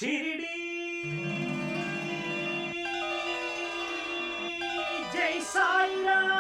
शिरडी जय साई राम।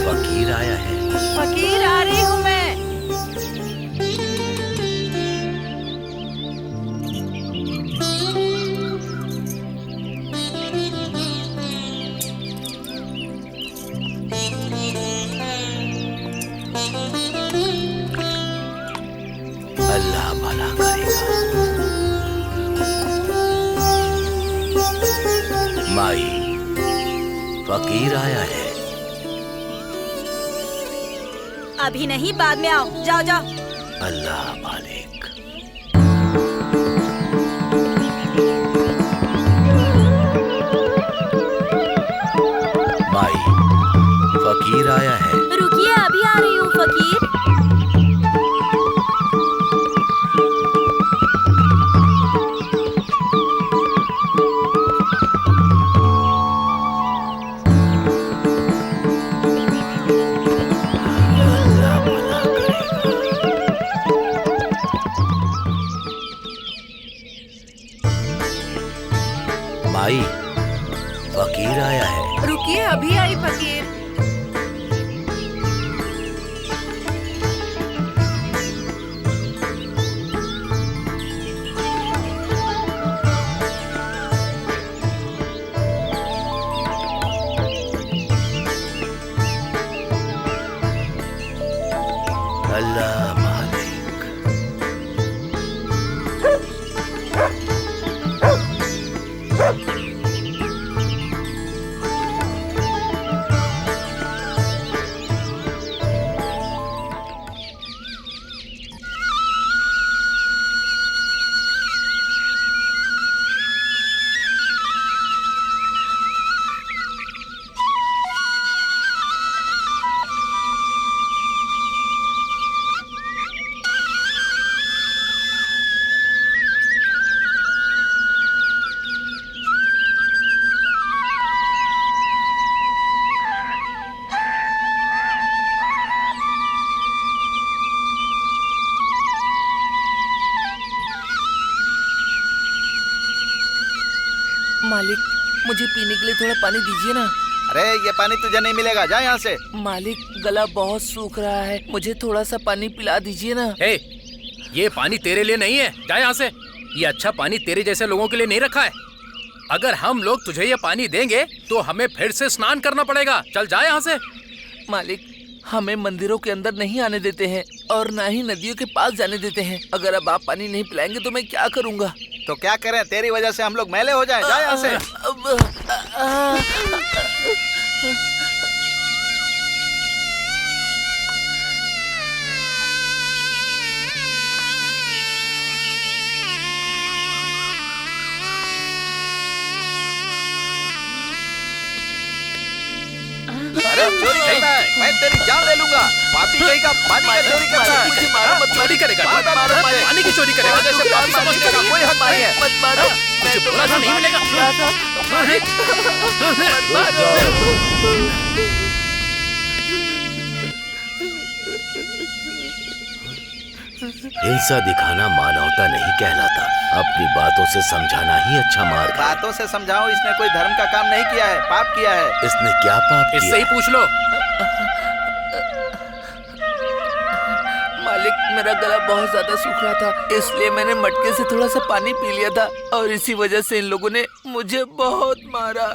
फकीर आया है। फकीर आ रही हूँ मैं। अल्लाह भला करेगा। माई, फकीर आया है। अभी नहीं, बाद में आओ। जाओ जाओ। अल्लाह मालिक। माई, फकीर आया है। रुकिए, अभी आ रही हूँ फकीर। माई, फकीर आया है। रुकिए, अभी आई फकीर। अल्लाह मालिक। मालिक, मुझे पीने के लिए थोड़ा पानी दीजिए ना। अरे ये पानी तुझे नहीं मिलेगा, जा यहाँ से। मालिक, गला बहुत सूख रहा है, मुझे थोड़ा सा पानी पिला दीजिए ना। हे, ये पानी तेरे लिए नहीं है, जा यहाँ से। ये अच्छा पानी तेरे जैसे लोगों के लिए नहीं रखा है। अगर हम लोग तुझे ये पानी देंगे तो हमें फिर से स्नान करना पड़ेगा। चल जा यहाँ से। मालिक, हमें मंदिरों के अंदर नहीं आने देते हैं और ना ही नदियों के पास जाने देते हैं। अगर अब आप पानी नहीं पिलाएंगे तो मैं क्या करूँगा? तो क्या करें, तेरी वजह से हम लोग मैले हो जाएं, जा यहाँ से। अरे चोरी करता है, मैं तेरी जान ले लूंगा। पापी कहीं का पानी का चोरी करता है। मुझे मारो मत। चोरी करेगा, मार, पानी की चोरी करेगा। जैसे पापी समझने का कोई हक नहीं है। मत मारो। मुझे बोला था नहीं मिलेगा। हिंसा दिखाना मानवता नहीं कहलाता। अपनी बातों से समझाना ही अच्छा मार्ग है। बातों से समझाओ, इसने कोई धर्म का काम नहीं किया है, पाप किया है। इसने क्या पाप इससे किया? ही पूछ लो। मालिक, मेरा गला बहुत ज्यादा सूख रहा था, इसलिए मैंने मटके से थोड़ा सा पानी पी लिया था और इसी वजह से इन लोगों ने मुझे बहुत मारा।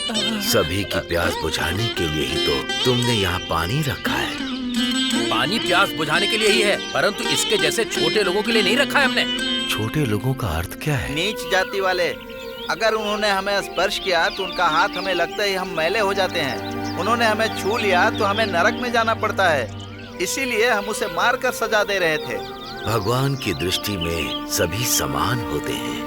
सभी की प्यास बुझाने के लिए ही तो तुमने यहाँ पानी रखा है। पानी प्यास बुझाने के लिए ही है, परंतु इसके जैसे छोटे लोगों के लिए नहीं रखा है हमने। छोटे लोगों का अर्थ क्या है? नीच जाति वाले। अगर उन्होंने हमें स्पर्श किया तो उनका हाथ हमें लगता ही हम मैले हो जाते हैं। उन्होंने हमें छू लिया तो हमें नरक में जाना पड़ता है। इसीलिए हम उसे मार कर सजा दे रहे थे। भगवान की दृष्टि में सभी समान होते हैं।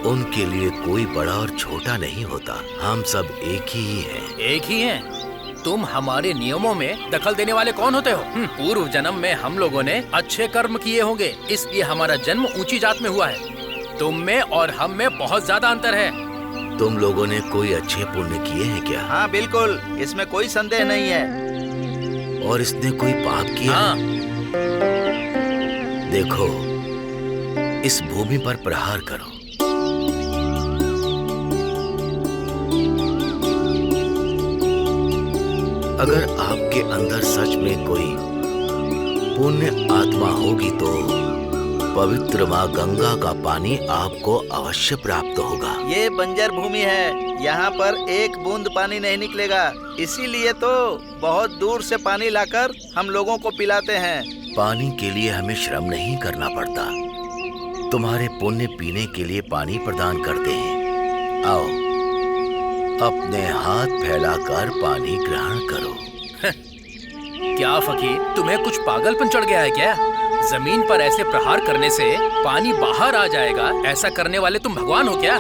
उनके लिए कोई बड़ा और छोटा नहीं होता। हम सब एक ही हैं। एक ही हैं? तुम हमारे नियमों में दखल देने वाले कौन होते हो? पूर्व जन्म में हम लोगों ने अच्छे कर्म किए होंगे, इसलिए हमारा जन्म ऊंची जात में हुआ है। तुम में और हम में बहुत ज्यादा अंतर है। तुम लोगों ने कोई अच्छे पुण्य किए हैं क्या? हाँ बिल्कुल, इसमें कोई संदेह नहीं है। और इसने कोई पाप किया? हाँ। देखो, इस भूमि पर प्रहार करो। अगर आपके अंदर सच में कोई पुण्य आत्मा होगी तो पवित्र माँ गंगा का पानी आपको अवश्य प्राप्त होगा। ये बंजर भूमि है, यहाँ पर एक बूंद पानी नहीं निकलेगा। इसीलिए तो बहुत दूर से पानी लाकर हम लोगों को पिलाते हैं। पानी के लिए हमें श्रम नहीं करना पड़ता। तुम्हारे पुण्य पीने के लिए पानी प्रदान करते हैं। आओ, अपने हाथ फैलाकर पानी ग्रहण करो। क्या फकीर, तुम्हें कुछ पागलपन चढ़ गया है क्या? जमीन पर ऐसे प्रहार करने से पानी बाहर आ जाएगा, ऐसा करने वाले तुम भगवान हो क्या?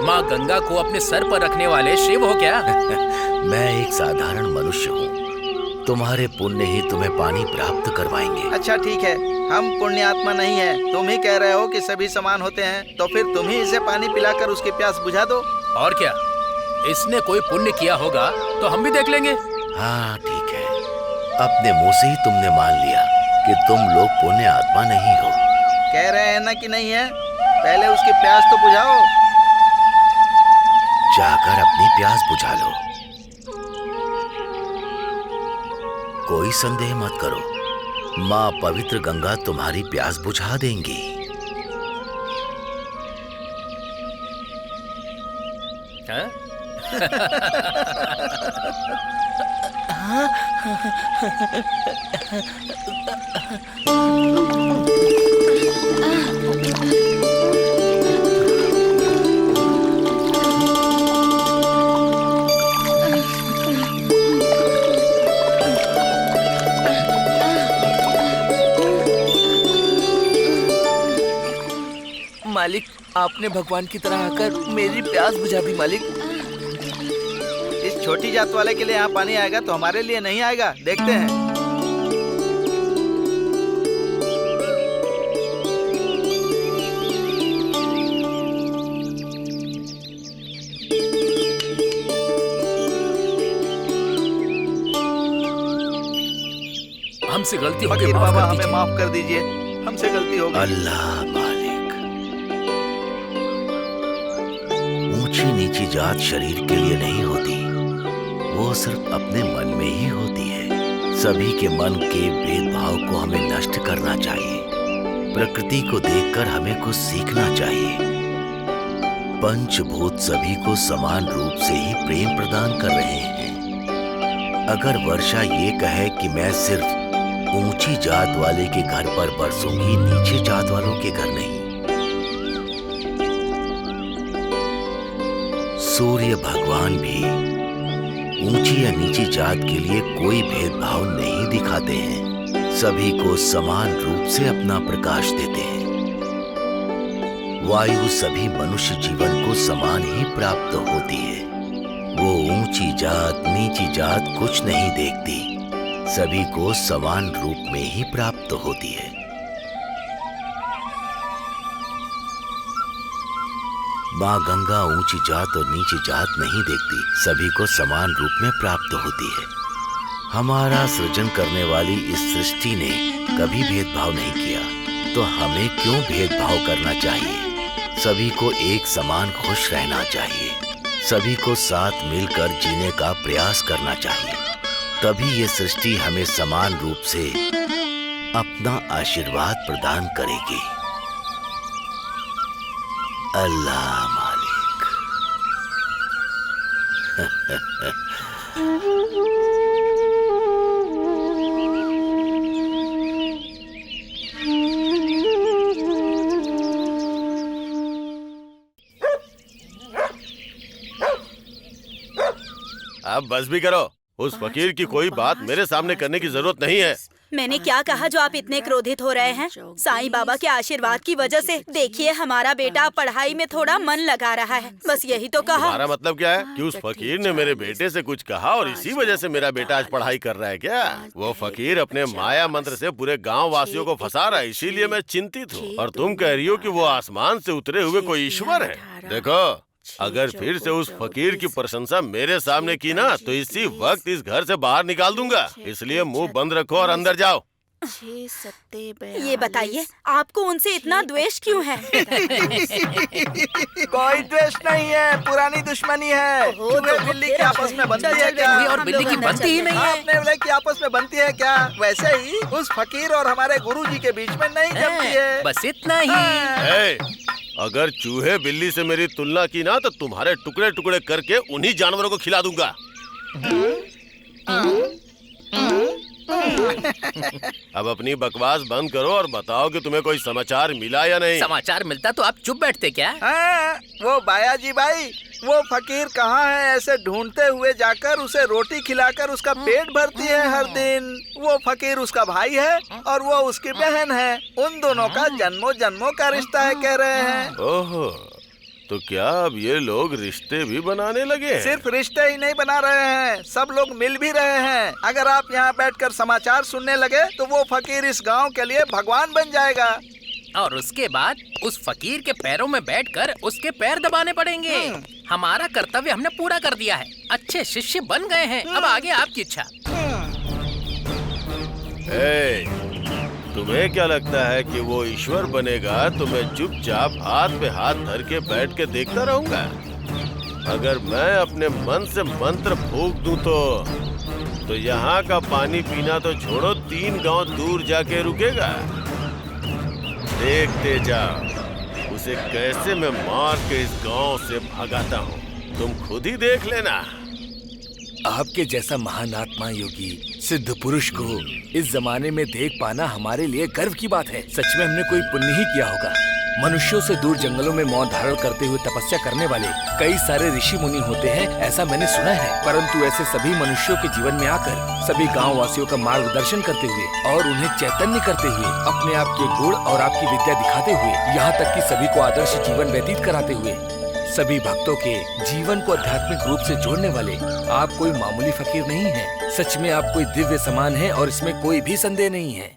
माँ गंगा को अपने सर पर रखने वाले शिव हो क्या? मैं एक साधारण मनुष्य हूँ। तुम्हारे पुण्य ही तुम्हें पानी प्राप्त करवाएंगे। अच्छा ठीक है, हम पुण्य आत्मा नहीं है। तुम ही कह रहे हो कि सभी समान होते हैं, तो फिर तुम ही इसे पानी पिलाकर उसकी प्यास बुझा दो। और क्या, इसने कोई पुण्य किया होगा तो हम भी देख लेंगे। हाँ ठीक है, अपने मुंह से ही तुमने मान लिया कि तुम लोग पुण्य आत्मा नहीं हो। कह रहे हैं ना कि नहीं है? पहले उसकी प्यास तो बुझाओ। जाकर अपनी प्यास बुझा लो। कोई संदेह मत करो, माँ पवित्र गंगा तुम्हारी प्यास बुझा देंगी। हाँ? मालिक, आपने भगवान की तरह आकर मेरी प्यास बुझा दी। मालिक, इस छोटी जात वाले के लिए यहाँ पानी आएगा तो हमारे लिए नहीं आएगा। देखते हैं। हमसे गलती हो गई, फकीर माफ बाबा कर हमें दीजिए। माफ कर दीजिए, हमसे गलती हो गई। अल्लाह मालिक। ऊंची नीची जात शरीर के लिए नहीं होती, वो सिर्फ अपने मन में ही होती है। सभी के मन के भेदभाव को हमें नष्ट करना चाहिए। प्रकृति को देखकर हमें कुछ सीखना चाहिए। पंचभूत सभी को समान रूप से ही प्रेम प्रदान कर रहे हैं। अगर वर्षा ये कहे कि मैं सिर्फ ऊंची जात वाले के घर पर बरसूंगी, नीचे जात वालों के घर नहीं। सूर्य भगवान भी ऊंची या नीची जात के लिए कोई भेदभाव नहीं दिखाते हैं। सभी को समान रूप से अपना प्रकाश देते हैं। वायु सभी मनुष्य जीवन को समान ही प्राप्त होती है। वो ऊंची जात नीची जात कुछ नहीं देखती, सभी को समान रूप में ही प्राप्त होती है। माँ गंगा ऊंची जात और नीची जात नहीं देखती, सभी को समान रूप में प्राप्त होती है। हमारा सृजन करने वाली इस सृष्टि ने कभी भेदभाव नहीं किया, तो हमें क्यों भेदभाव करना चाहिए? सभी को एक समान खुश रहना चाहिए। सभी को साथ मिलकर जीने का प्रयास करना चाहिए। तभी ये सृष्टि हमें समान रूप से अपना आशीर्वाद प्रदान करेगी। अल्लाह मालिक। अब बस भी करो। उस फकीर की कोई बात मेरे सामने करने की जरूरत नहीं है। मैंने क्या कहा जो आप इतने क्रोधित हो रहे हैं? साईं बाबा के आशीर्वाद की वजह से देखिए हमारा बेटा पढ़ाई में थोड़ा मन लगा रहा है, बस यही तो कहा। तुम्हारा मतलब क्या है कि उस फकीर ने मेरे बेटे से कुछ कहा और इसी वजह से मेरा बेटा आज पढ़ाई कर रहा है क्या? वो फकीर अपने माया मंत्र से पूरे गाँव वासियों को फंसा रहा है, इसीलिए मैं चिंतित हूँ। और तुम कह रही हो कि वो आसमान से उतरे हुए कोई ईश्वर है। देखो, अगर फिर से उस फकीर की प्रशंसा मेरे सामने की ना तो इसी वक्त इस घर से बाहर निकाल दूंगा। इसलिए मुंह बंद रखो और अंदर जाओ। ये बताइए आपको उनसे इतना द्वेष क्यों है? कोई द्वेष नहीं है, पुरानी दुश्मनी है। चूहे बिल्ली की आपस में बनती है क्या? और बिल्ली की बनती ही नहीं है। आपने बोला कि आपस में बनती है क्या? वैसे ही उस फकीर और हमारे गुरुजी के बीच में नहीं जमती है। बस इतना ही। अगर चूहे बिल्ली से मेरी तुलना की ना तो तुम्हारे टुकड़े टुकड़े करके उन्हीं जानवरों को खिला दूंगा। अब अपनी बकवास बंद करो और बताओ कि तुम्हें कोई समाचार मिला या नहीं। समाचार मिलता तो आप चुप बैठते क्या? वो बाया जी भाई, वो फकीर कहाँ है? ऐसे ढूंढते हुए जाकर उसे रोटी खिलाकर उसका पेट भरती है हर दिन। वो फकीर उसका भाई है और वो उसकी बहन है। उन दोनों का जन्मों जन्मों का रिश्ता है कह रहे हैं। ओहो, तो क्या अब ये लोग रिश्ते भी बनाने लगे हैं? सिर्फ रिश्ते ही नहीं बना रहे हैं, सब लोग मिल भी रहे हैं। अगर आप यहाँ बैठकर समाचार सुनने लगे तो वो फकीर इस गांव के लिए भगवान बन जाएगा। और उसके बाद उस फकीर के पैरों में बैठकर उसके पैर दबाने पड़ेंगे। हमारा कर्तव्य हमने पूरा कर दिया है, अच्छे शिष्य बन गए हैं। अब आगे आपकी इच्छा। तुम्हें क्या लगता है कि वो ईश्वर बनेगा तो मैं चुपचाप हाथ पे हाथ धर के बैठ के देखता रहूंगा? अगर मैं अपने मन से मंत्र फूंक दूं तो यहाँ का पानी पीना तो छोड़ो, 3 गांव दूर जाके रुकेगा। देखते जाओ उसे कैसे मैं मार के इस गांव से भगाता हूँ, तुम खुद ही देख लेना। आपके जैसा महान आत्मा योगी सिद्ध पुरुष को इस जमाने में देख पाना हमारे लिए गर्व की बात है। सच में हमने कोई पुण्य ही किया होगा। मनुष्यों से दूर जंगलों में मौन धारण करते हुए तपस्या करने वाले कई सारे ऋषि मुनि होते हैं, ऐसा मैंने सुना है। परंतु ऐसे सभी मनुष्यों के जीवन में आकर सभी गाँव वासियों का मार्गदर्शन करते हुए और उन्हें चैतन्य करते हुए, अपने आप के गुण और आपकी विद्या दिखाते हुए, यहाँ तक कि सभी को आदर्श जीवन व्यतीत कराते हुए, सभी भक्तों के जीवन को आध्यात्मिक रूप से जोड़ने वाले आप कोई मामूली फकीर नहीं हैं। सच में आप कोई दिव्य समान हैं और इसमें कोई भी संदेह नहीं है।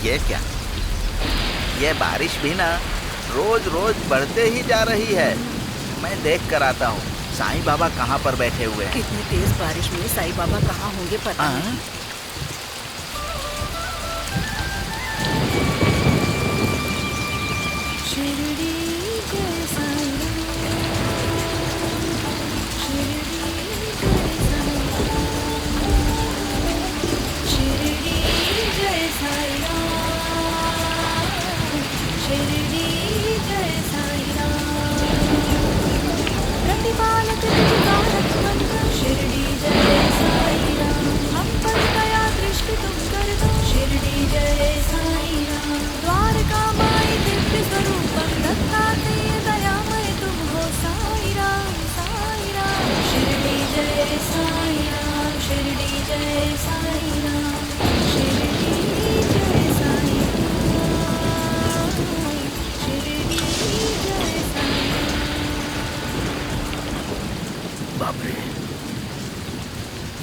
ये क्या? ये बारिश भी ना रोज रोज बढ़ते ही जा रही है। मैं देख कर आता हूँ साईं बाबा कहाँ पर बैठे हुए हैं। कितनी तेज बारिश में साईं बाबा कहाँ होंगे पता नहीं।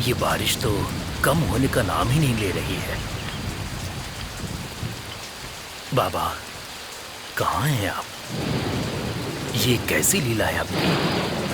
ये बारिश तो कम होने का नाम ही नहीं ले रही है। बाबा कहाँ हैं आप? ये कैसी लीला है आपकी?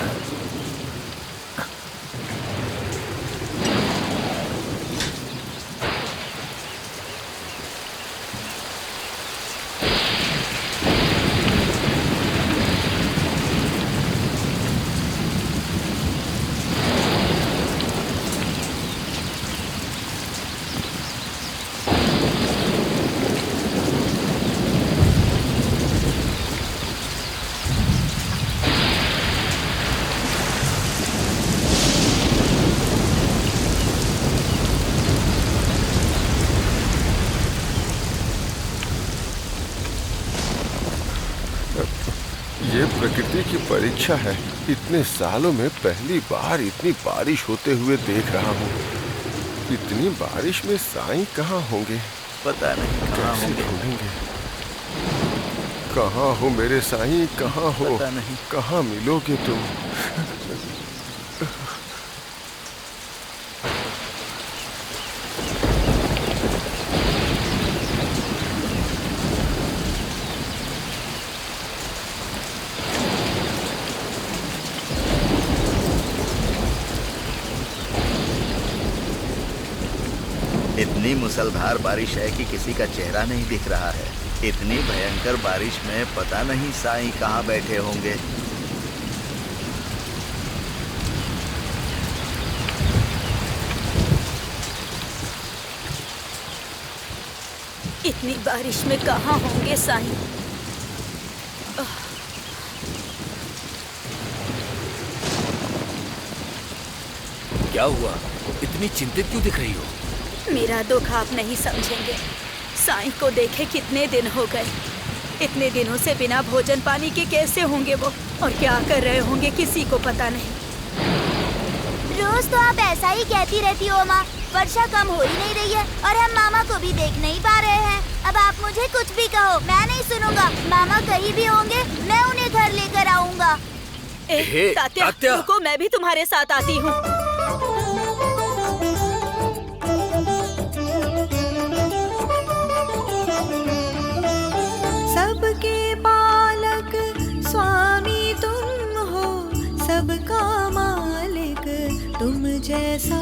परीक्षा है। इतने सालों में पहली बार इतनी बारिश होते हुए देख रहा हूँ। इतनी बारिश में साईं कहाँ होंगे? पता नहीं कहाँ होंगे। ढूंढेंगे। कहाँ हो मेरे साईं, कहाँ हो? पता नहीं। कहाँ मिलोगे तुम? इतनी मुसलधार बारिश है कि किसी का चेहरा नहीं दिख रहा है। इतनी भयंकर बारिश में पता नहीं साईं कहाँ बैठे होंगे। इतनी बारिश में कहाँ होंगे साईं? क्या हुआ? इतनी चिंतित क्यों दिख रही हो? मेरा दुख आप नहीं समझेंगे। साईं को देखे कितने दिन हो गए। इतने दिनों से बिना भोजन पानी के कैसे होंगे वो, और क्या कर रहे होंगे किसी को पता नहीं। रोज तो आप ऐसा ही कहती रहती हो माँ। वर्षा कम हो ही नहीं रही है और हम मामा को भी देख नहीं पा रहे हैं। अब आप मुझे कुछ भी कहो, मैं नहीं सुनूंगा। मामा कहीं भी होंगे, मैं उन्हें घर लेकर आऊंगा। तात्या, रुको, मैं भी तुम्हारे साथ आती हूँ। सबके पालक स्वामी तुम हो, सबका मालिक तुम जैसा